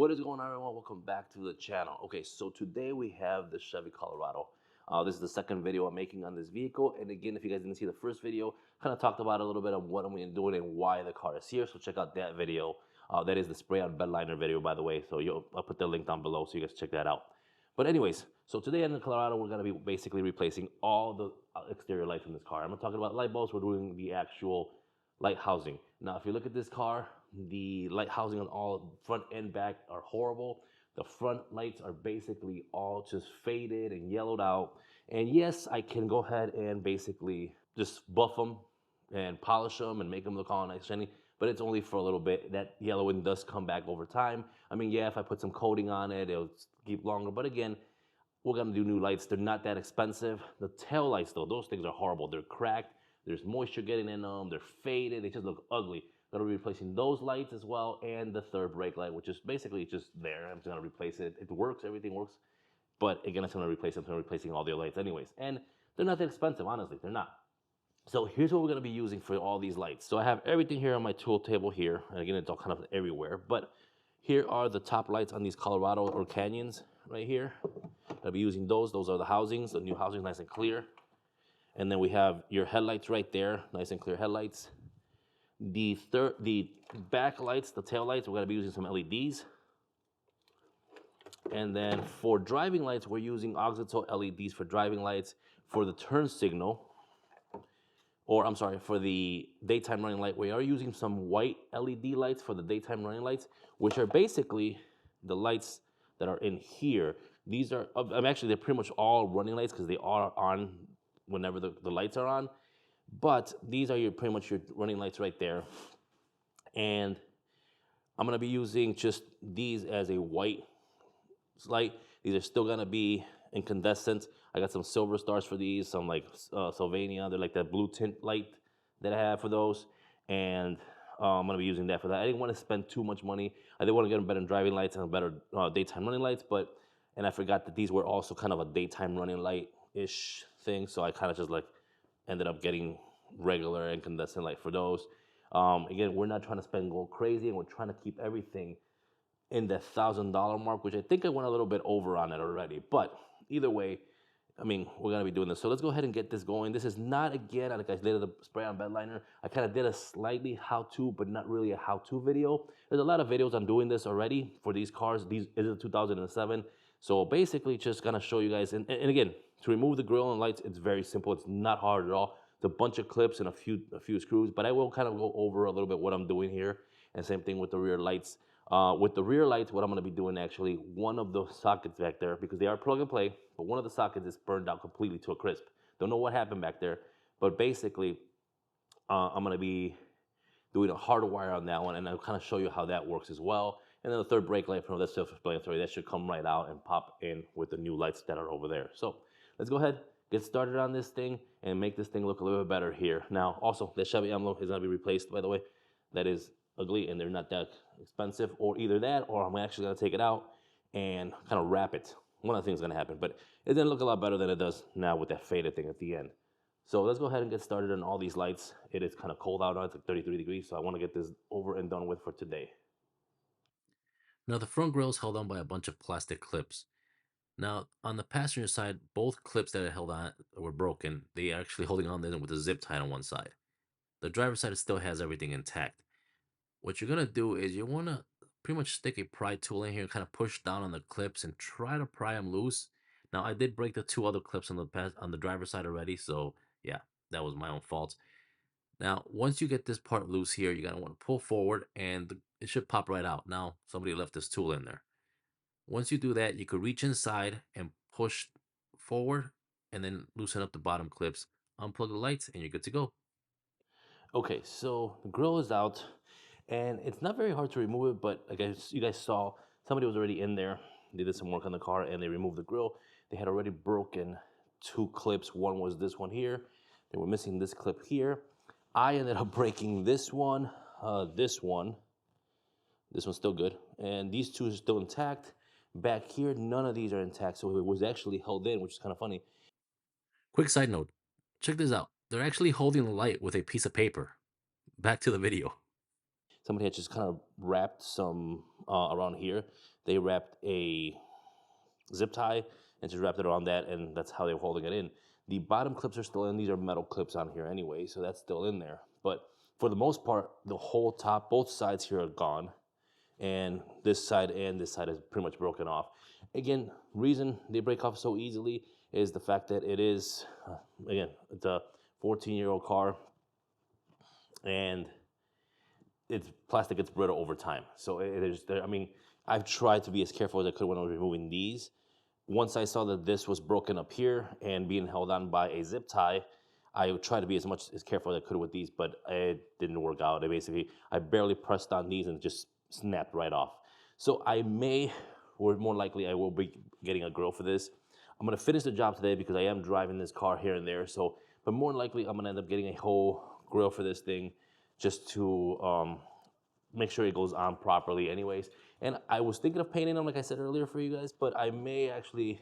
What is going on, everyone? Welcome back to the channel. Okay, so today we have the Chevy Colorado. This is the second video I'm making on this vehicle, and again, if you guys didn't see the first video, kind of talked about a little bit of what I'm doing and why the car is here, so check out that video. That is the spray on bed liner video, by the way, so I'll put the link down below so you guys check that out. But anyways, so today in the Colorado, we're going to be basically replacing all the exterior lights in this car. I'm not talking about light bulbs, we're doing the actual light housing. Now, if you look at this car, the light housing on all front and back are horrible. The front lights are basically all just faded and yellowed out. And yes, I can go ahead and basically just buff them and polish them and make them look all nice and shiny, but it's only for a little bit. That yellowing does come back over time. I mean, yeah, if I put some coating on it, it'll keep longer. But again, we're gonna do new lights. They're not that expensive. The tail lights, though, those things are horrible. They're cracked. There's moisture getting in them. They're faded. They just look ugly. Gonna be replacing those lights as well, and the third brake light, which is basically just there. I'm just gonna replace it. It works. Everything works. But again, it's gonna replace it. I'm replacing all the lights anyways. And they're not that expensive, honestly. They're not. So here's what we're gonna be using for all these lights. So I have everything here on my tool table here. And again, it's all kind of everywhere. But here are the top lights on these Colorado or Canyons right here. I'll be using those. Those are the housings. The new housings, nice and clear. And then we have your headlights right there, nice and clear headlights. The back lights, the tail lights, we're gonna be using some LEDs. And then for driving lights, we're using AUXITO LEDs for driving lights. For the turn signal, or I'm sorry, for the daytime running light, we are using some white LED lights for the daytime running lights, which are basically the lights that are in here. These are, actually, they're pretty much all running lights because they are on whenever the lights are on. But these are pretty much your running lights right there. And I'm gonna be using just these as a white light. These are still gonna be incandescent. I got some silver stars for these, some like Sylvania. They're like that blue tint light that I have for those. And I'm gonna be using that for that. I didn't want to spend too much money. I did want to get them better driving lights and better daytime running lights, and I forgot that these were also kind of a daytime running light-ish thing. So I kind of just like ended up getting regular incandescent light for those. Again, we're not trying to go crazy, and we're trying to keep everything in the $1,000 mark, which I think I went a little bit over on it already. But either way, I mean, we're gonna be doing this. So let's go ahead and get this going. This is not, again, like I did the spray on bed liner. I kind of did a slightly how-to, but not really a how-to video. There's a lot of videos on doing this already for these cars. These is a 2007. So basically just gonna show you guys, and again, to remove the grille and lights, it's very simple. It's not hard at all. It's a bunch of clips and a few screws, but I will kind of go over a little bit what I'm doing here. And same thing with the rear lights. With the rear lights, what I'm gonna be doing, actually, one of the sockets back there, because they are plug and play, but one of the sockets is burned out completely to a crisp. Don't know what happened back there, but basically, I'm gonna be doing a hardwire on that one, and I'll kind of show you how that works as well. And then the third brake light from that self-explanatory, that should come right out and pop in with the new lights that are over there. So let's go ahead, get started on this thing, and make this thing look a little bit better here. Now, also, the Chevy emblem is gonna be replaced, by the way. That is ugly, and they're not that expensive, or either that, or I'm actually gonna take it out and kind of wrap it. One of the things is gonna happen, but it didn't look a lot better than it does now with that faded thing at the end. So let's go ahead and get started on all these lights. It is kind of cold out now, it's like 33 degrees, so I wanna get this over and done with for today. Now the front grille is held on by a bunch of plastic clips. Now on the passenger side, both clips that are held on were broken. They are actually holding on there with a zip tie on one side. The driver's side still has everything intact. What you're gonna do is you wanna pretty much stick a pry tool in here and kind of push down on the clips and try to pry them loose. Now I did break the two other clips on the driver's side already, so yeah, that was my own fault. Now, once you get this part loose here, you're gonna want to pull forward and it should pop right out. Now, somebody left this tool in there. Once you do that, you could reach inside and push forward and then loosen up the bottom clips, unplug the lights, and you're good to go. Okay, so the grill is out, and it's not very hard to remove it, but I guess you guys saw somebody was already in there. They did some work on the car, and they removed the grill. They had already broken two clips. One was this one here. They were missing this clip here. I ended up breaking this one, this one. This one's still good, and these two are still intact. Back here, none of these are intact, so it was actually held in, which is kind of funny. Quick side note, check this out. They're actually holding the light with a piece of paper. Back to the video. Somebody had just kind of wrapped some around here. they wrapped a zip tie and just wrapped it around that, and that's how they were holding it in. The bottom clips are still in. These are metal clips on here anyway, so that's still in there. But for the most part, the whole top, both sides here are gone, and this side is pretty much broken off. Again, reason they break off so easily is the fact that it is, again, it's a 14-year-old car, and it's plastic gets brittle over time. So it is there. I mean, I've tried to be as careful as I could when I was removing these. Once I saw that this was broken up here and being held on by a zip tie, I would try to be as careful as I could with these, but it didn't work out. I barely pressed on these and it just snapped right off. So I may, or more likely I will be getting a grill for this. I'm gonna finish the job today because I am driving this car here and there. So, but more likely I'm gonna end up getting a whole grill for this thing just to make sure it goes on properly anyways. And I was thinking of painting them like I said earlier for you guys, but I may actually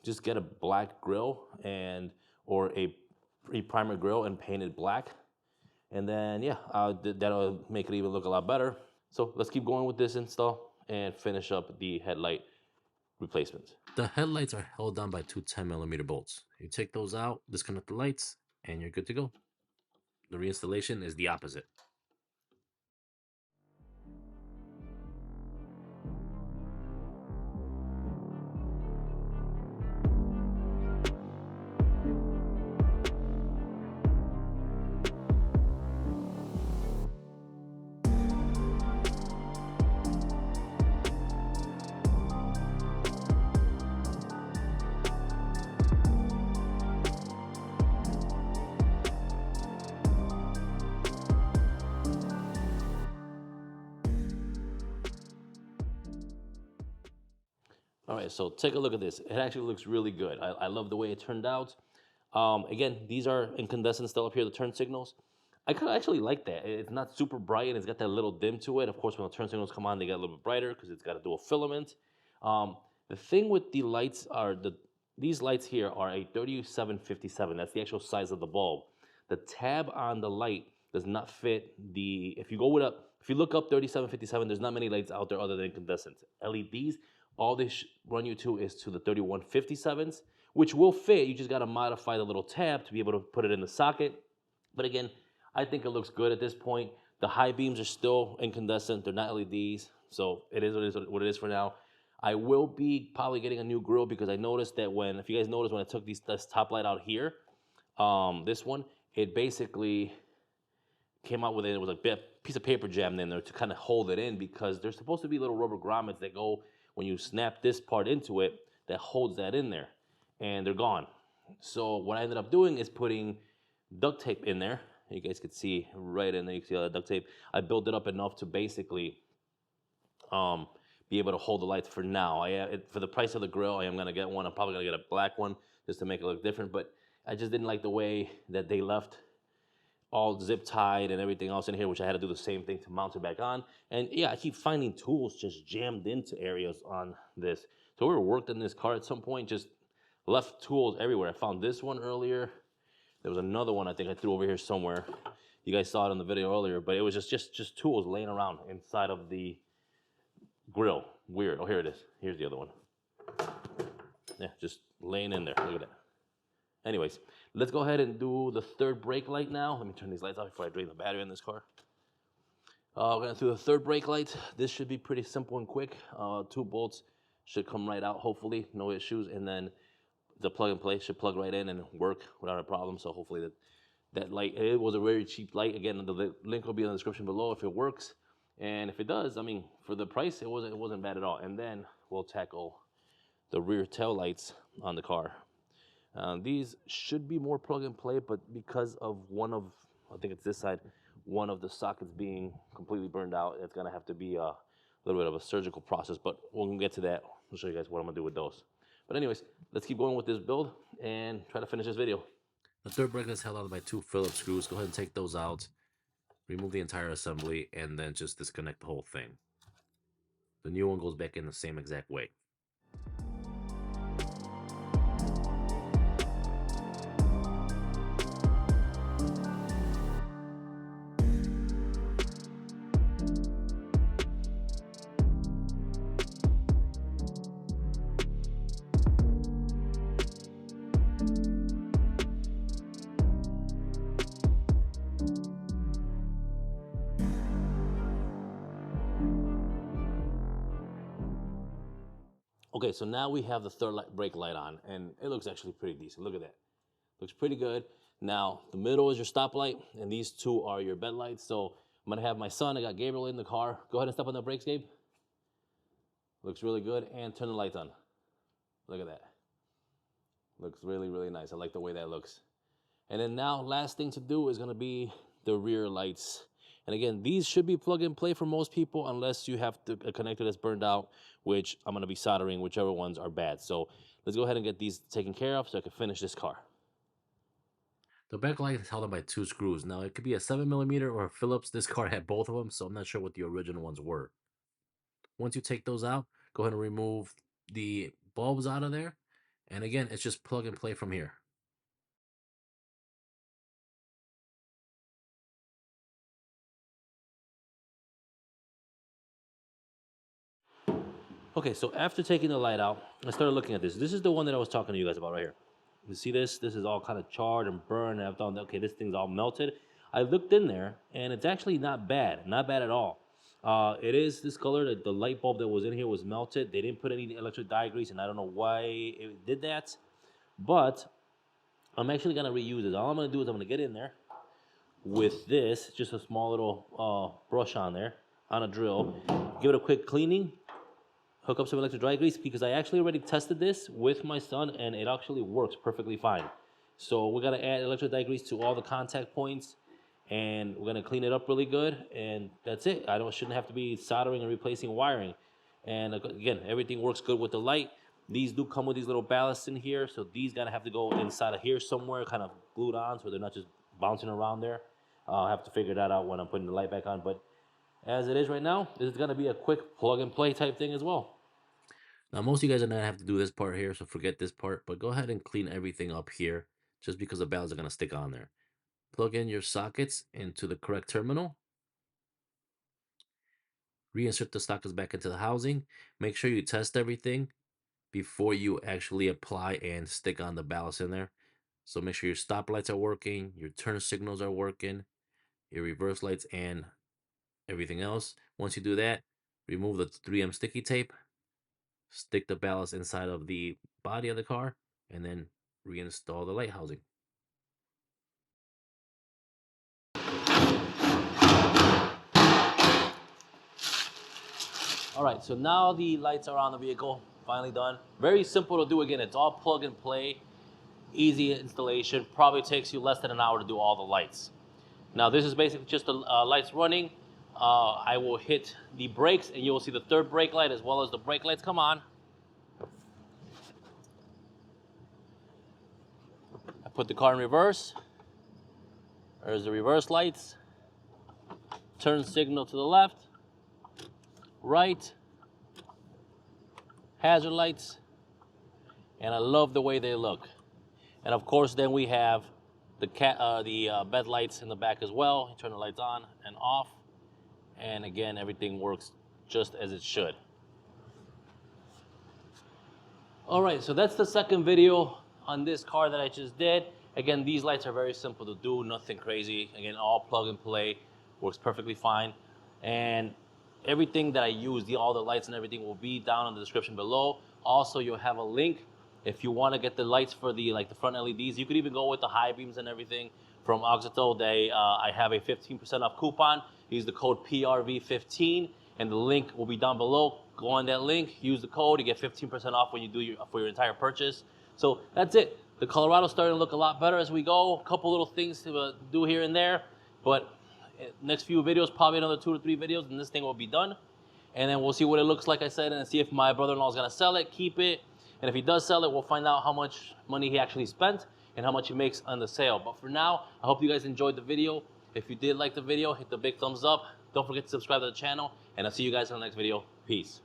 just get a black grill or a primer grill and paint it black. And then, yeah, that'll make it even look a lot better. So let's keep going with this install and finish up the headlight replacements. The headlights are held down by two 10mm bolts. You take those out, disconnect the lights, and you're good to go. The reinstallation is the opposite. All right, so take a look at this. It actually looks really good. I love the way it turned out. Again, these are incandescent still up here, the turn signals. I kind of actually like that. It's not super bright and it's got that little dim to it. Of course, when the turn signals come on, they get a little bit brighter because it's got a dual filament. The thing with the lights are these lights here are a 3757. That's the actual size of the bulb. The tab on the light does not fit if you look up 3757, there's not many lights out there other than incandescent. LEDs, all they run you to is to the 3157s, which will fit. You just got to modify the little tab to be able to put it in the socket. But again, I think it looks good at this point. The high beams are still incandescent. They're not LEDs, so it is what it is for now. I will be probably getting a new grill because I noticed that if you guys noticed when I took this top light out here, this one, it basically came out with it. It was a piece of paper jammed in there to kind of hold it in because there's supposed to be little rubber grommets that go when you snap this part into it that holds that in there, and they're gone. So what I ended up doing is putting duct tape in there. You guys could see right in there, you can see all that duct tape. I built it up enough to basically be able to hold the lights for now. For the price of the grill, I am gonna get one. I'm probably gonna get a black one just to make it look different, but I just didn't like the way that they left all zip tied and everything else in here, which I had to do the same thing to mount it back on. And yeah, I keep finding tools just jammed into areas on this. So whoever worked in this car at some point just left tools everywhere. I found this one earlier. There was another one I think I threw over here somewhere. You guys saw it in the video earlier, but it was just tools laying around inside of the grill. Weird. Oh, here it is. Here's the other one. Yeah, just laying in there. Look at that. Anyways, let's go ahead and do the third brake light now. Let me turn these lights off before I drain the battery in this car. We're gonna do the third brake light. This should be pretty simple and quick. 2 bolts should come right out, hopefully, no issues. And then the plug and play should plug right in and work without a problem. So hopefully that light, it was a very cheap light. Again, the link will be in the description below if it works. And if it does, I mean, for the price, it wasn't bad at all. And then we'll tackle the rear tail lights on the car. These should be more plug and play, but because of I think it's this side, one of the sockets being completely burned out, it's gonna have to be a little bit of a surgical process, but we'll get to that. I'll show you guys what I'm gonna do with those. But anyways, let's keep going with this build and try to finish this video. The third brake is held on by 2 Phillips screws. Go ahead and take those out, remove the entire assembly, and then just disconnect the whole thing. The new one goes back in the same exact way. Okay, so now we have the third brake light on, and it looks actually pretty decent. Look at that. Looks pretty good. Now, the middle is your stoplight, and these two are your bed lights. So I'm gonna have my son, I got Gabriel in the car. Go ahead and step on the brakes, Gabe. Looks really good, and turn the lights on. Look at that. Looks really, really nice. I like the way that looks. And then now, last thing to do is gonna be the rear lights. And again, these should be plug and play for most people unless you have a connector that's burned out, which I'm gonna be soldering whichever ones are bad. So let's go ahead and get these taken care of so I can finish this car. The back light is held on by 2 screws. Now, it could be a 7mm or a Phillips. This car had both of them, so I'm not sure what the original ones were. Once you take those out, go ahead and remove the bulbs out of there. And again, it's just plug and play from here. Okay, so after taking the light out, I started looking at this. This is the one that I was talking to you guys about right here. You see this? This is all kind of charred and burned. And I've thought, okay, this thing's all melted. I looked in there, and it's actually not bad at all. It is this color. The light bulb that was in here was melted. They didn't put any electric dye grease, and I don't know why it did that. But I'm actually gonna reuse this. All I'm gonna do is I'm gonna get in there with this, just a small little brush on there, on a drill. Give it a quick cleaning. Hook up some electric dry grease because I actually already tested this with my son and it actually works perfectly fine. So we're gonna add electric dye grease to all the contact points and we're gonna clean it up really good and that's it. Shouldn't have to be soldering and replacing wiring. And again, everything works good with the light. These do come with these little ballasts in here, so these gotta have to go inside of here somewhere, kind of glued on so they're not just bouncing around there. I'll have to figure that out when I'm putting the light back on, but as it is right now, this is gonna be a quick plug and play type thing as well. Now, most of you guys are not have to do this part here, so forget this part, but go ahead and clean everything up here just because the ballasts are going to stick on there. Plug in your sockets into the correct terminal. Reinsert the sockets back into the housing. Make sure you test everything before you actually apply and stick on the ballast in there. So make sure your stop lights are working, your turn signals are working, your reverse lights, and everything else. Once you do that, remove the 3M sticky tape, stick the ballast inside of the body of the car, and then reinstall the light housing. All right, so now the lights are on the vehicle, finally done. Very simple to do. Again, it's all plug and play, easy installation. Probably takes you less than an hour to do all the lights. Now this is basically just the lights running. I will hit the brakes and you will see the third brake light as well as the brake lights come on. I put the car in reverse. There's the reverse lights. Turn signal to the left. Right, hazard lights, and I love the way they look. And of course, then we have the bed lights in the back as well. You turn the lights on and off, and again, everything works just as it should. All right, so that's the second video on this car that I just did. Again, these lights are very simple to do, nothing crazy. Again, all plug and play, works perfectly fine. And everything that I use, all the lights and everything will be down in the description below. Also, you'll have a link if you want to get the lights for the front LEDs. You could even go with the high beams and everything from AUXITO. I have a 15% off coupon. Use the code PRV15 and the link will be down below. Go on that link, use the code, you get 15% off when you do for your entire purchase. So that's it. The Colorado's starting to look a lot better as we go. A couple little things to do here and there, but next few videos, probably another 2 to 3 videos, and this thing will be done. And then we'll see what it looks like, I said, and see if my brother-in-law is gonna sell it, keep it. And if he does sell it, we'll find out how much money he actually spent and how much he makes on the sale. But for now, I hope you guys enjoyed the video. If you did like the video, hit the big thumbs up. Don't forget to subscribe to the channel, and I'll see you guys in the next video. Peace.